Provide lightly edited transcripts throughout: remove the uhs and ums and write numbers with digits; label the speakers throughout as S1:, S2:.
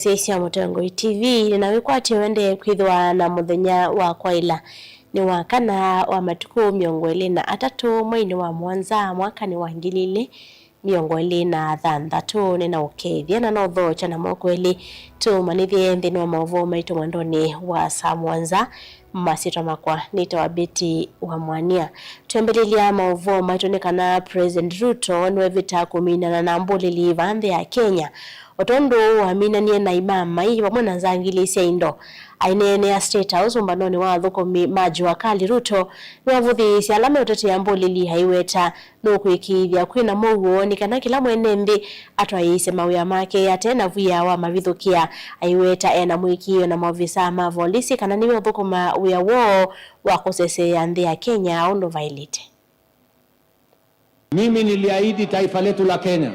S1: Sisi ya Mutongo TV na wikwati wende kwithwa na muthenya wa kwaila ni wakana wa matuku 23 mwezi wa mwanza mwaka ni wa 2023 nina ukethia na nothocha na mokweli tumanithie nthini wa maovo maitu mwendoni wa saa mwanza masito makwa nita wa beti wa mwania tuembelelia maovo maitu nikana President Ruto niwe vita kumina na mbulili vande ya Kenya otondo aminanie na imama hii pamwe na zangili cia indo ainene ya State House umbanoni wa thukumi maji wa kali Ruto niwavuthi cia alama utete ya mbulili haiweta no kwikithia kwina muguo ni kana kila mwene nthi atwaise mawia make atena vuya wa mavithukia haiweta ena mwikio na maofisa ma polisi kana niwe thukuma wia wo wa kusesea nthi ya Kenya ondo violate.
S2: Mimi niliahidi taifa letu la Kenya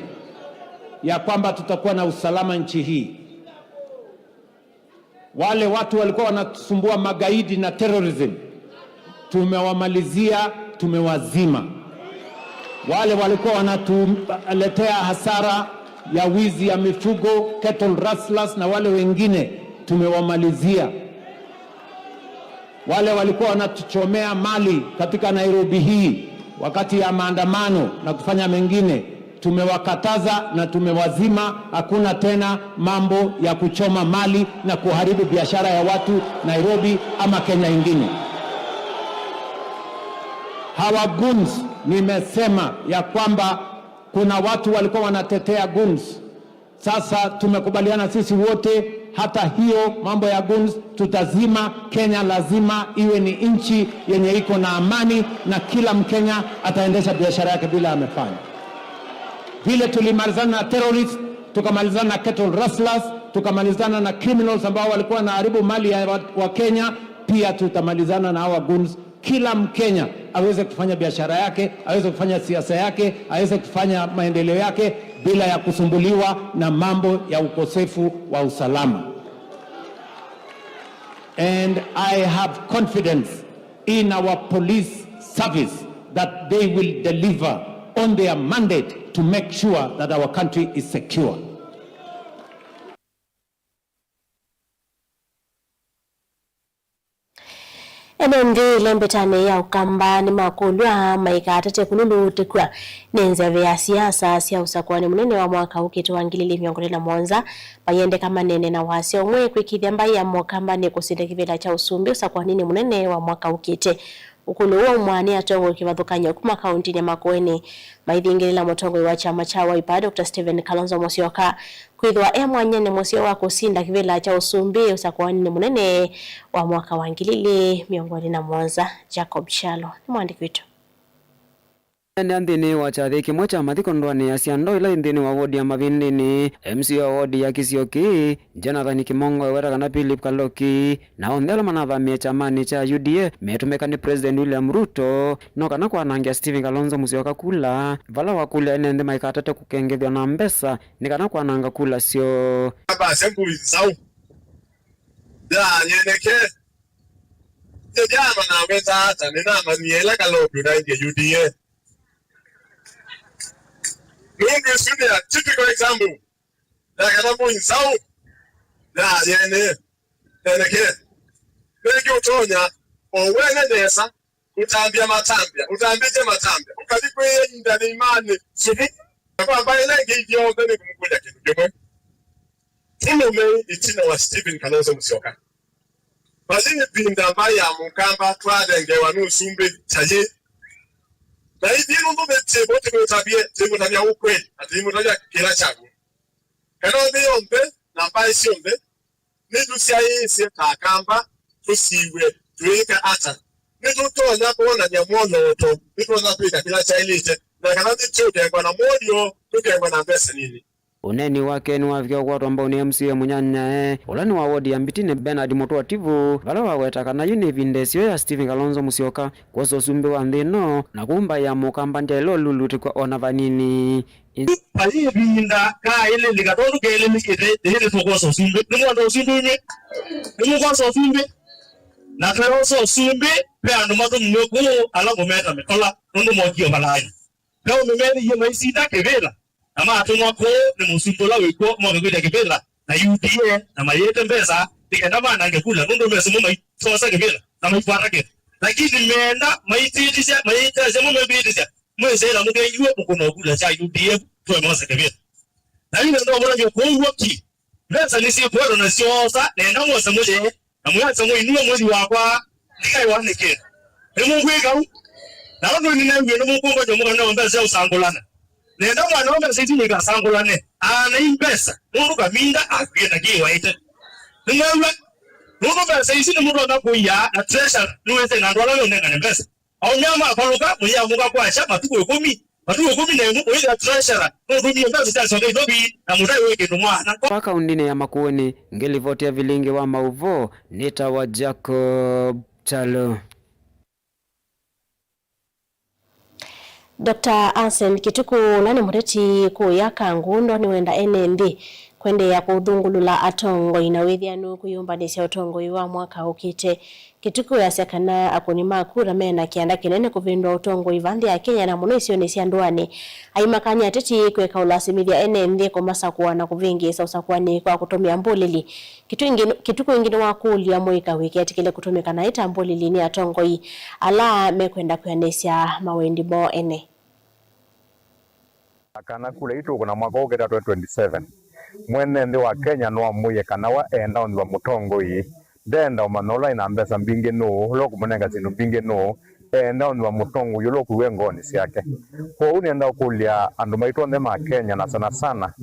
S2: ya kwamba tutakuwa na usalama nchi hii. Wale watu walikuwa wanatusumbua magaidi na terrorism, tumewamalizia, tumewazima. Wale walikuwa wanatuletea hasara ya wizi ya mifugo, cattle rustlers na wale wengine, tumewamalizia. Wale walikuwa wanatuchomea mali katika Nairobi hii wakati ya maandamano na kufanya mengine, tumewakataza na tumewazima. Hakuna tena mambo ya kuchoma mali na kuharibu biashara ya watu Nairobi ama Kenya ingine. Hawa goons, nimesema ya kwamba kuna watu walikuwa wanatetea goons. Sasa tumekubaliana sisi wote, hata hiyo mambo ya goons tutazima. Kenya lazima iwe ni nchi yenye iko na amani na kila Mkenya ataendesha biashara yake bila amefanya. Vile tulimalizana na terrorists, tukamalizana na cattle rustlers, tukamalizana na criminals ambao walikuwa wanaharibu mali ya wa Kenya, pia tutamalizana na hawa goons. Kila Mkenya aweze kufanya biashara yake, aweze kufanya siasa yake, aweze kufanya maendeleo yake bila ya kusumbuliwa na mambo ya ukosefu wa usalama. And I have confidence in our police service that they will deliver on their mandate to make sure that our country is secure.
S1: Enendi lembetane ya ukamba ni makulwa maika atate kunundu utikwa nenzeve ya siasa sia usakwani munene wa mwaka ukitu wa 2021 bayende kama nene na wasi omwe kwikithia mbai ya mwakamba ni kusinde kivila cha usumbi usakwani munene wa mwaka ukite ukulu wa mwani atongo kivathukanya kuma kaunti ya Makueni maithingirila mutongo wa chama cha Wiper Dr. Stephen Kalonzo Musyoka kwithwa mwanyene musyo wa kusinda kivila cha usumbi usakwani munene wa mwaka wa 2021. Jacob Shalo ni mwandiki wetu.
S3: Nthini wa chathi kimwe cha mathiko ndwani ya ciando ila nthini wa wodi ya Mavindini MC wa wodi ya Kisioki Jonathan Kimongo wera kana Philip Kaloki na ondela manathamia chamani cha UDA metumeka ni President William Ruto no kana kwanangia Stephen Kalonzo Musyoka kula vala wa kula ene ndema ikatate kukengethwa na mbesa ni kana kwananga kula sio
S4: ba sembu zau da nyeneke jama na weza hata nina maniela Kaloki na UDA. Lungu isuni ya typical example. Ya kanamu insau. Ya yene. Yeneke. Niki utonya. Owene nesa. Utambia matambia. Utambije matambia. Ukadikwe ndani imani. Subu. Kwa ambaye lengi yote ni kumukuja kitu. Jumwe. Tulume itina wa Stephen Kalonzo Musyoka. Bazini pinda ambaye ya mukamba. Tuadenge wanu sumbi. Chaji. Na hivi ndo bete bote kwa tabia ukweli ati mmoja kila chagu kana ndiombe na mbaye siombe nidusia yisi takamba tusiwe tuika ata nidutonya kuona nyamono to nitona kuika kila chailite na kana ndichude kwa na modio tukengwa na pesa nini
S3: uneni wake ni wavyo kwa ambao ni MCA munyanya ulani wa wodi ya Mbitine Bernard Mutuativu vala waweta kana yuni vindesio ya Stephen Kalonzo Musyoka kwa sumbi wa nthino na kumba ya mukamba ndelo luluti kwa ona vanini
S4: pali binda ka ile ligatoru ke ile mikete ile foko so sumbi ni ndo sumbi ni kwa so sumbi na kero so sumbi pe ando mato moko ala gometa mekola ndo mokio balai leo mmeni yema isida kevela ama atumwa ko ni musumbola weko mo ngwida kevela
S5: na UDA na mayete mbesa tikenda bana ngekula ndo mesimu mai sosa kibila na mai parake lakini meenda maititisha maititisha mumebidisha mwese la mugeyuwe mukono kula cha UDA tuwe mosa kibila na yule ndo bora yo kuwaki mbesa nisi bora na sosa nenda mosa muje na mwacha mwe niwe mwezi wakwa nikai wanike Mungu ikau na ndo nina ngene mukongo jo mukana mbesa usangolana nenda mwana wa mbesa iti nika sangolane ana imbesa mundu kaminda akuyenda kiwaite ningawe mundu mbesa isi ni mundu anakuya na treasure nuweze na ndwala yo nenga mbesa au nyama akaluka muya muka kwa shamba tuko 10 na mundu ya treasure mundu ni mbesa cha songe dobi na mudai weke ndo mwana
S3: paka undine ya Makueni ngelivotia vilingi wa mauvo nita wa Jacob Chalo.
S1: Dr. Ansen Kituku nani mureti kuyaka ngundo ni wenda NND kwende ya kuthungulula atongo inawithianu kuyumbanisya utongo iwa mwaka ukite Kituku yasekana akunima kura mena kianda kinene kuvindwa utongo ivanthi ya Kenya na muno isio nisi anduani aimakanya teti kweka ulasimithia NND kumasa kuwana kuvingi sausakwani kwa kutumia mbulili Kituku ingine wakulia mwika wiki atikile kutumika na ita mbulili ni atongo i ala mekwenda kuyanesya mawendi bo ene
S6: kana kule itu kuna mwaka uketa 2027 mwene ndi wa Kenya no amuye kana wa enda on wa mutongo yi denda omanola ina mbesa mbinge no loku munenga zinu mbinge no enda on wa mutongo yo loku wengoni siake kwa uni enda kulia andu maito ndema Kenya na sana sana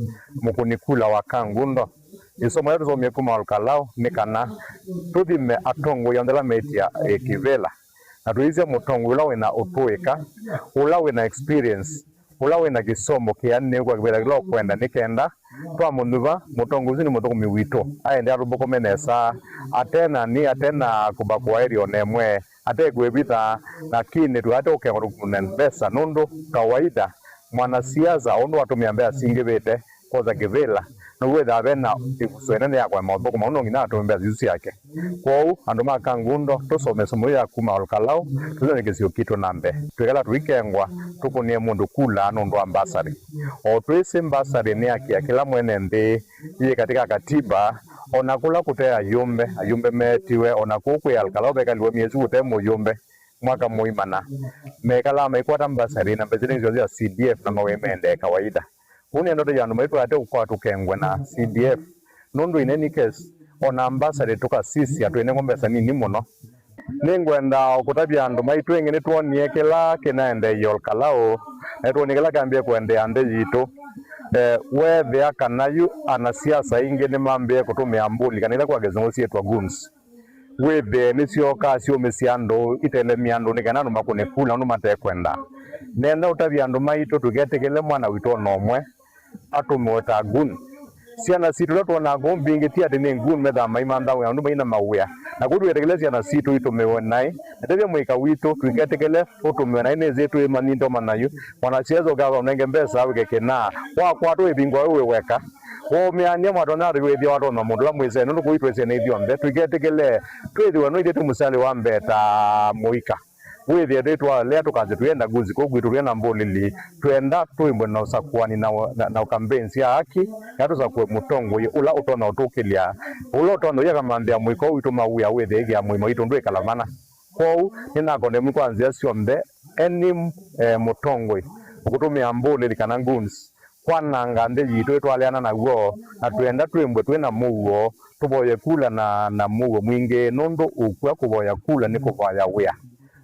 S6: mukunikula wa kangundo isomo yetu zomye kuma alkalao nikana tudime atongo yandela metia kivela na tuize mutongo ula wena utuika ula wena experience ula wena kisomo kianne kwa kivela kilo kwenda nikenda twa munuva mutongozi ni mutongo miwito aende aruboko menesa atena kubakwa eri onemwe ategwebita lakini tu ate ukengoro kunembesa nundu kawaida mwanasiasa ondo watumia mbea singibete koza kivela no wetha bena ikuswene ya kwa maboko maunongi na atumia zizi yake kwao andu makangundo tusome somo ya kuma olkalao tuzane kesio kito nambe twekala tuikengwa tukunie mundu kula nundu ambasari o twese ambasari ni akia kila mwene ndi iye katika katiba onakula kutea ayumbe metiwe onakuku ya alkalao bekaliwe miezi utemo yumbe mwaka muimana mekala mekwata ambasari na mbezini zio CDF na mawemende kawaida kuni ndoto yandu maitu ate ukwa tukengwe na CDF nundu in any case ona ambassador tuka sisi atuene ngombesa nini muno ningwenda okutabya andu maitu engene tuonie kila kinaende yolkalao netuonie kambie kwende ande yitu wethe akanayu anasiasa ingi ni mambie kutumia mbuli kanile kwa gezongo sietwa guns wethe nisio kasio mesiando itele miando nikana numa kunekula numa tekwenda nenda utabya andu maitu tugetekele mwana wito nomwe atumota gun siana situ la tuona gombinge tia de ngun meda maimanda wa ndu maina mawia na kudu yetekele siana situ itumewe nai ndebya mwika wito tugetekele utumewe nai nezetu emanindo manayu wanasiazo gaga unenge mbesa wike na kwa tu ebingwa wewe weka o mianya madona riwe dia watu na mundu la mweze ndu kuitwe sene dio mbe tugetekele twethiwa no ide tumusale wa mbeta muika wethe detwa lea tukaze tuenda guzi ko gwitu rena mbolili tuenda tuimwe na usakwani na campaigns ya haki yatu za kwa mutongo ula utona utukilia ula utona ya kamambia mwiko witu mawuya wethe ya mwimo itu ndwe kalamana kwao nina konde mkwanzia siombe eni mutongo ukutumia mbolili kana guns kwananga nde yitu etwaleana na guo na tuenda tuimwe twena mugo tuboye kula na mugo mwinge nondo ukwa kuboya kula niko kwaya wea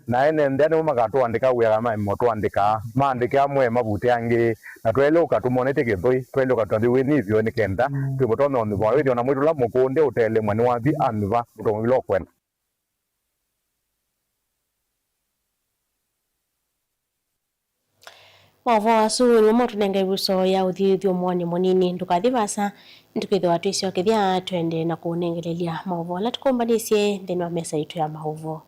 S6: na ene ndene magato andika wea kama moto andika maandika amwe mabute ange na twele ukatumonete kethoi twele ukatandi we nivyo nikenda twibotona on bwa wedio na mwitu la mukonde utele mwani wathi amiva utongo ilo kwenda
S1: Wavo asu ni moto nenga ibuso ya uthithio mwani munini ndukathivasa ndukithwa twisio kithia twende na kunengelelia mauvo la tukombanisye thini wa mesa itu ya mauvo.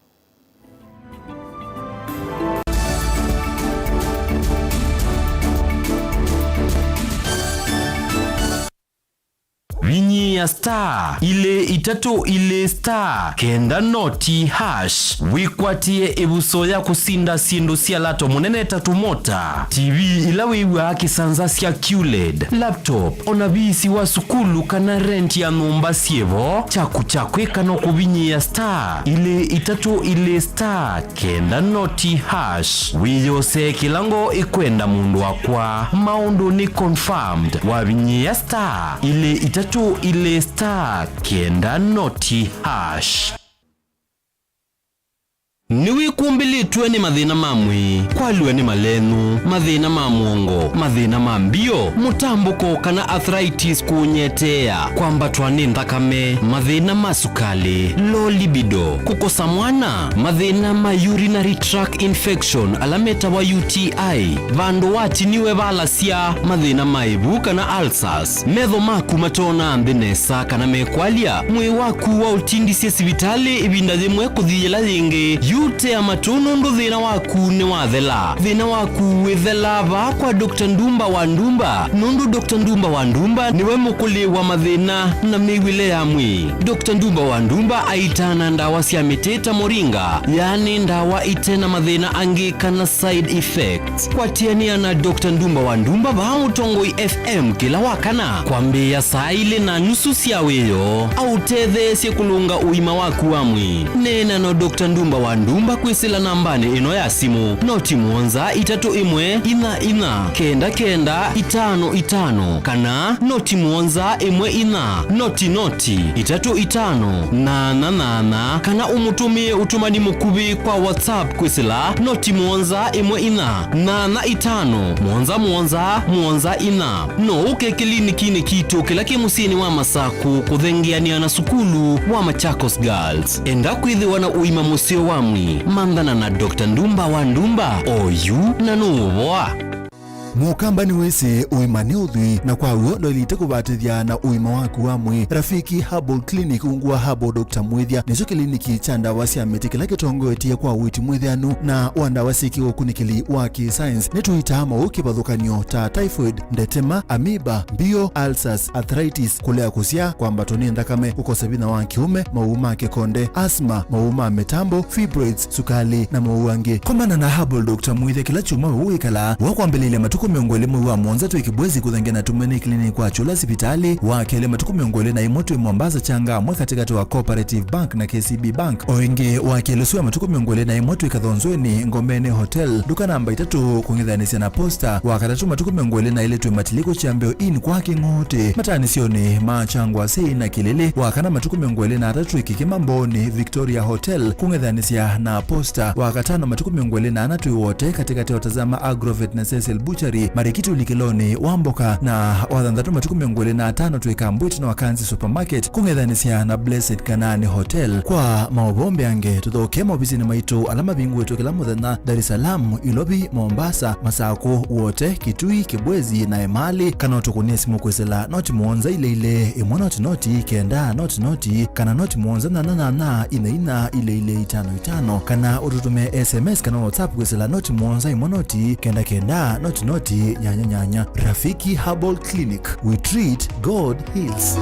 S7: Winyi kubinyia star ile itatu ile star kenda noti hash wikwatie ebuso ya kusinda sindu sia lato munene tatu mota TV ilawiwa kisanza sia QLED laptop onabisi wa sukulu kana rent ya numba sievo chaku kano kubinyia star ile itatu ile star kenda noti hash wiyose kilango ikwenda mundu wakwa maundu ni confirmed wabinyia star ile itatu ile star kenda noti hash. Niwi kumbilitwe ni mathina mamwe kwaliwe ni malenu mathina mamuongo mathina mambio mutambuko kana arthritis kunyetea kwambatwa ni nthakame mathina masukali low libido kukosa mwana mathina ma urinary tract infection alameta wa UTI vandu watiniwe valasia mathina maibu kana ulcers metho maku matona ambinesa kana mekwalia mwi waku wa utindisye sibitali ibinda thimwe kuthiyela yingi ute amatuno ndo thina waku ni wathela thina waku withela va kwa Dr. Ndumba wa Ndumba nundu Dr. Ndumba wa Ndumba niwe mukuli wa mathina na miwile ya mwi. Dr. Ndumba wa Ndumba aitana ndawa cia miteta moringa yani ndawa itena mathina angi kana side effects kwatiania na Dr. Ndumba wa Ndumba va Mutongoi FM kila wakana kwambia saa ile na nusu cia wiyo au tethe cia kulunga uima waku wa mwi nena no Dr. Ndumba wa Ndumba kwisila nambani ino ya simu noti muonza itatu imwe ina kenda itano itano kana noti muonza imwe ina noti itatu itano nana kana umutumie utumani mukubi kwa WhatsApp kwisila noti muonza imwe ina nana itano muonza ina no uke kliniki ni kitu kila kimusini wa Masaku kuthengiania na sukulu wa Machakos Girls enda kwithiwa na uima musio wamwi mandana na Dr. Ndumba wa Ndumba oyu na nuwa
S8: Mukamba ni wese uimani udhui na kwa uo doilite kubatithia na uima waku wa mwi Rafiki Herbal Clinic ungua Herbal Dr. Mwithia nicho kliniki cha ndawa cia miti kila kitongo etia kwa witi mwithianu na wandawa siki ukunikili wa ki-science netuita mauki bathukanio ta typhoid, ndetema, amoeba, bio, ulcers, arthritis, kulea kusia kwa mbatoni ndakame kukosa bina wa kiume, mauma kikonde, asma, mauma metambo, fibroids, sukali na mauange. Komana na Herbal Dr. Mwithia kila chuma uikala wakwambelele matuku miongole mwa mwanza tu ikibwezi kuthengena tumeni clinic kwa chula hospitali wa kele matuku miongole na imoto Mombasa changa mwa katikati wa Cooperative Bank na KCB Bank oinge wa kele suwa matuku miongole na imoto ikathonzweni Ngomene Hotel duka namba 3 kungithanisia na posta wa katatu matuku miongole na ile tu matiliko chambeo in kwa kingote matani sioni machangwa sei na kilele wa kana matuku miongole na 3 ikikimamboni Victoria Hotel kungithanisia na posta wa katano matuku miongole na anatu wote katikati watazama Agrovet na Cecil Butchery Marikitu Likiloni Wamboka na wathandatu matuku miongole na 5 tuikambwiti na Wakanzi Supermarket kungithanisia na Blessed Kanani Hotel kwa maobombe ange tuthoke mobizini maitu alama bingu wetu kila muthenya Dar es Salaam, Ilobi, Mombasa, Masako wote Kitui, Kibwezi na Emali kana tukunie simu kwesela noti muonza ile imwe noti kenda noti kana noti muonza na ina ile 55 kana ututume SMS kana WhatsApp kwesela noti muonza imwe noti kenda noti nyanya. Rafiki Herbal Clinic, we treat, God heals.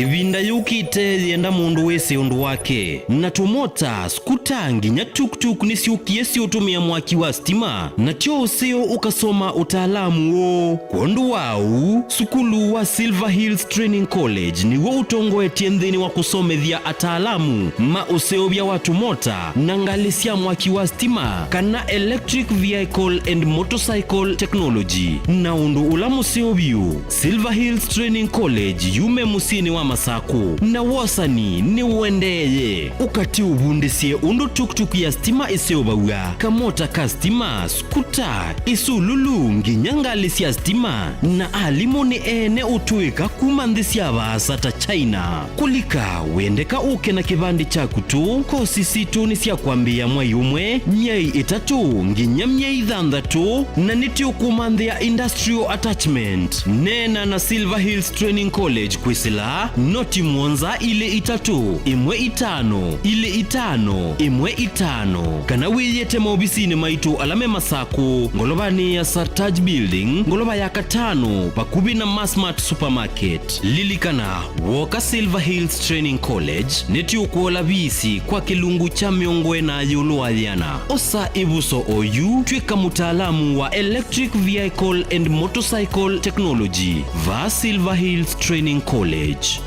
S7: Ivinda yukite yenda mundu wese undu wake na tumota skutangi nya tuk nisiukie si utumia mwaki wa stima na tio useo ukasoma utaalamu wo kondu wau sukulu wa Silver Hills Training College ni wo utongo etiendhini wa kusomethia ataalamu ma useo bya watu mota na ngalisia mwaki wa stima kana electric vehicle and motorcycle technology na undu ulamu useo biu Silver Hills Training College yume musini wa Masaku na wasani ni uendeye ukati ubundesie undu tuk ya stima iseobawa kamota ka stima skuta isululu nginyangalisia stima na alimoni ene utuika kumandhisia vasa ta China kulika wendeka uke na kivandi chaku tu kosisi tu nisia kwambia mwayumwe nyei itatu nginyamnyei thandatu na niti ukumandhia industrial attachment nena na Silver Hills Training College kwisila noti muonza ile itatu imwe itano ile itano imwe itano kana wiyete maobisini maitu alame Masaku ngolobani ya Sartaj Building ngoloba ya katano pakubi na Massmart Supermarket lilikana Walker Silver Hills Training College neti ukuola bisi kwa kilungu cha miongwe na yulu aliana osa ibuso oyu tweka mutaalamu wa Electric Vehicle and Motorcycle Technology va Silver Hills Training College.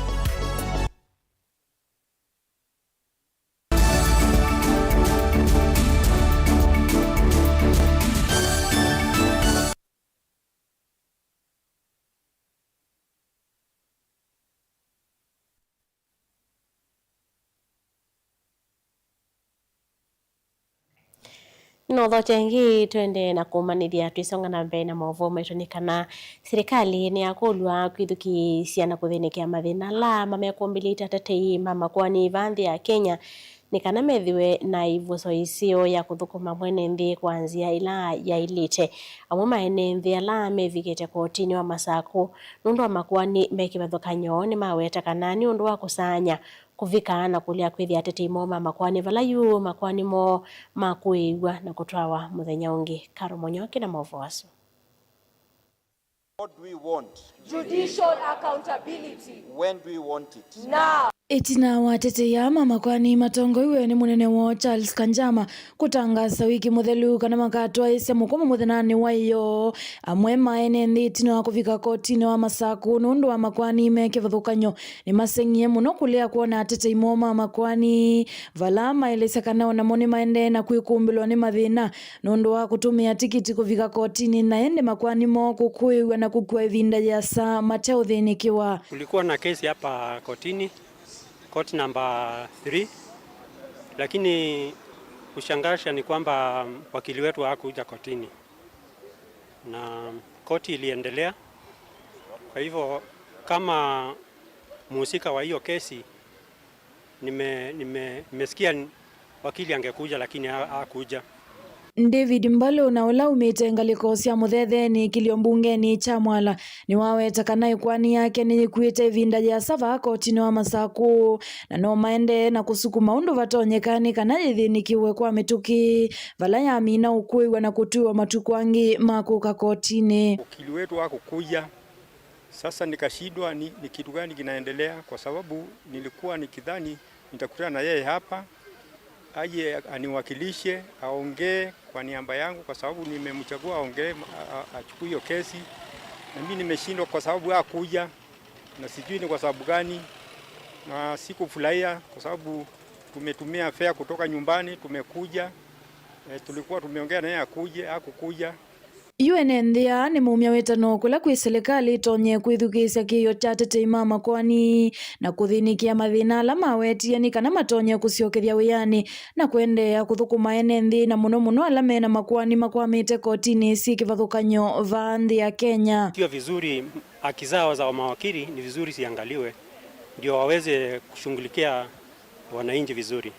S1: No thotengi twende na kumanithia twisonga na mbere na maovo maitonikana serikali ni akulwa kwithukisia na kuthinikia mathina la mamekwambilita tatei mama kwani vanthi ya Kenya ni kana methiwe na ivuso isio ya kuthukuma mwene nthi kwanzia ila ya ilite amwe maene nthi ala mevikite kotini wa Masaku nundu wa makwani mekivathukanyo ni maweta kana ni undu wa kusanya kuvika na kulia kwithia tetei mo mama kwani vala yu makwani mo makuigwa na kutwawa muthenya ungi. Karo Monyoki na maovo aso.
S9: What do we want?
S10: Judicial accountability.
S9: When do we want it?
S10: Now.
S11: Itina watete ya mama kwani matongo iwe ni munene wa Charles Kanjama kutangaza wiki muthelu kana makatwa ise mukoma muthenani wa iyo amwe maene nthitino wa kuvika kotini wa Masaku nundu wa makwani mekivathukanyo ni masengie muno kulia kuona atete imo mama kwani vala maelesa kana ona moni maende na kwikumbilwa ni mathina nundu wa kutumia tikiti kuvika kotini na ende makwani mo kukuiwa na kukua ivinda ya saa mateo thinikiwa.
S12: Kulikuwa na kesi hapa kotini, court number 3, lakini kushangaza ni kwamba wakili wetu hakuja kotini na koti iliendelea. Kwa hivyo kama mhusika wa hiyo kesi nimesikia wakili angekuja lakini hakuja.
S11: David Mbalo na ula umitengaliko cia muthetheni kilio mbungeni cha Mwala ni waweta kana ikwani yake ni kuite vinda ya sava kotini wa Masaku na no maende na kusukuma undu vatonyekani kana ithinikiwe kwa mituki vala ya mina ukuiwa na kutuwa matukwangi makuka kotini.
S13: Wakili wetu hakukuja. Sasa nikashindwa ni kitu gani kinaendelea, kwa sababu nilikuwa nikidhani nitakutana na yeye hapa aje aniwakilishe aongee kwa niaba yangu, kwa sababu nimemchagua aongee achukue hiyo kesi, na mimi nimeshindwa kwa sababu hakuja na sijui ni kwa sababu gani, na sikufurahia kwa sababu tumetumia fare kutoka nyumbani tumekuja, tulikuwa tumeongea na yeye hakukuja.
S11: UNNDA ni mumia wetano kula kwi serikali tonye kwithukisya kiyo cha tetei mama kwani na kuthinikia mathina ala mawetie ni kana matonye kusiokethia wiyani na kuendea kuthukuma ene nthi na muno muno ala mena makwani makwamite kotini si kivathukanyo va nthi ya Kenya.
S12: Sio vizuri haki zao za mawakili, ni vizuri siangaliwe ndio waweze kushughulikia wananchi vizuri,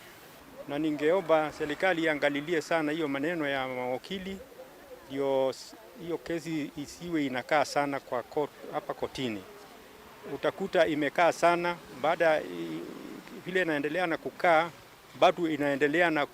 S13: na ningeomba serikali iangalilie sana hiyo maneno ya mawakili, hiyo kesi isiwe inakaa sana kwa hapa kotini. Utakuta imekaa sana, baada vile inaendelea na kukaa bado inaendelea na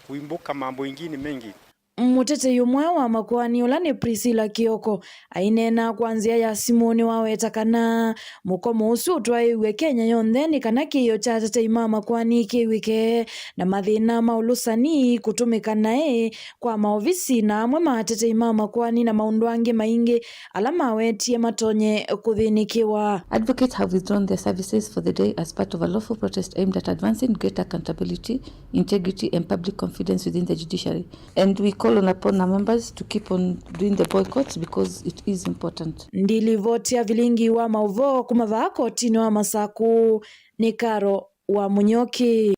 S13: kuimbuka mambo mengine mengi.
S11: Mutete yumwe wa makwani ula ni Priscilla Kioko ainena kwanzia ya Simoni waweta kana mukomo usu twaiwe Kenya yonthe ni kana kiyo cha tetei mama kwani kiwike na mathina maulusani kutumika nae kwa maovisi na amwe matetei mama kwani na maundu angi maingi ala mawetie matonye kuthinikiwa.
S14: Advocates have withdrawn their services for the day as part of a lawful protest aimed at advancing greater accountability, integrity and public confidence within the judiciary, and we call upon our members to keep on doing the boycotts because it is important.
S11: Ndilivotia vilingi wa mauvo kumava kotini wa Masaku. Ni Karo wa Munyoki.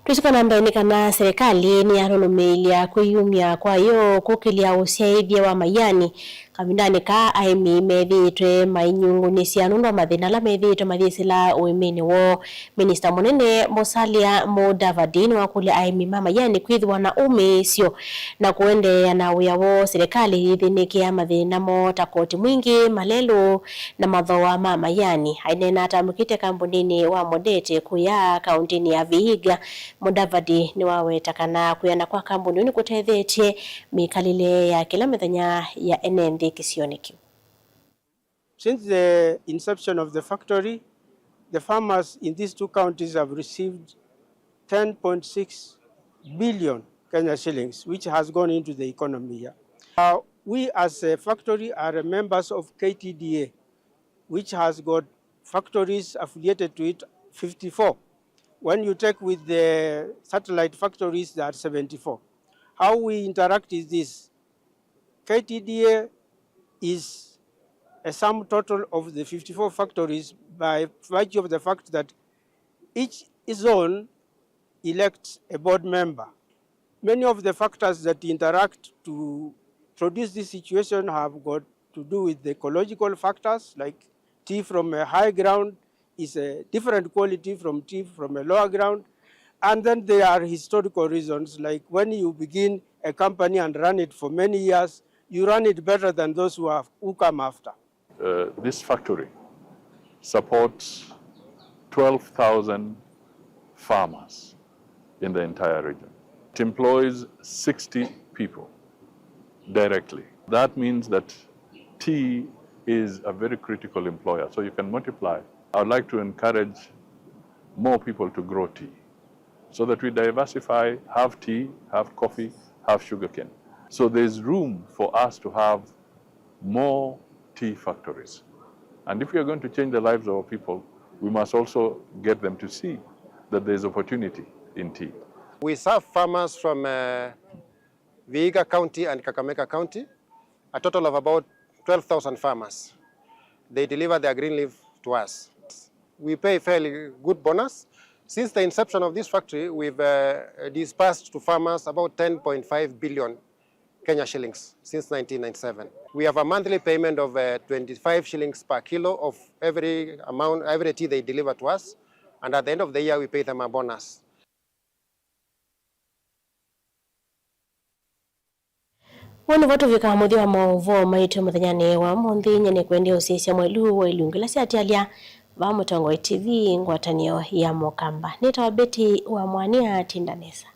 S1: Tushika namba ni kana serikali ni arunumilia kuyumia kwa yo kukilia usiaidhia wa mayani kamindani ka aimi methitwe mainyungunisia nundo mathina la methitwe mathisila uimini wo Minister munene Musalia Mudavadi wa kule aimi mama yani kwithwa na umisio na kuendeea na uyawo serikali ithinikia mathina mo ta koti mwingi malelo na mathoa mama yani ainena atamukite kambunini wa Modete kuya kauntini ya Vihiga. Mudavadi ni waweta kana kuyana kwa kambuni ni kutethetie mikalile ya kila mithenya ya enendi kisioniki.
S9: Since the inception of the factory, the farmers in these two counties have received 10.6 billion Kenya shillings, which has gone into the economy here. We as a factory are members of KTDA, which has got factories affiliated to it 54. When you take with the satellite factories, there are 74. How we interact is this. KTDA is a sum total of the 54 factories by virtue of the fact that each zone elects a board member. Many of the factors that interact to produce this situation have got to do with the ecological factors, like tea from a high ground is a different quality from tea from a lower ground. And then there are historical reasons, like when you begin a company and run it for many years, you run it better than those who come after.
S15: This factory supports 12,000 farmers in the entire region. It employs 60 people directly. That means that tea is a very critical employer, so you can multiply. I would like to encourage more people to grow tea so that we diversify, have tea, have coffee, have sugarcane. So there's room for us to have more tea factories. And if we are going to change the lives of our people, we must also get them to see that there's opportunity in tea.
S16: We serve farmers from Vihiga County and Kakamega County, a total of about 12,000 farmers. They deliver their green leaf to us. We pay fairly good bonus. Since the inception of this factory, we've dispersed to farmers about 10.5 billion Kenya shillings since 1997. We have a monthly payment of 25 shillings per kilo of every tea they deliver to us. And at the end of the year, we pay them a bonus.
S1: Wani votu vika muthi wa mauvo maitu muthanyani wa muthi nyene kwendia usisya mwelu wa ilungila si atialia wa Mutongo TV ngwatanio ya Mokamba. Nita wabeti wa Mwania Tindanesa.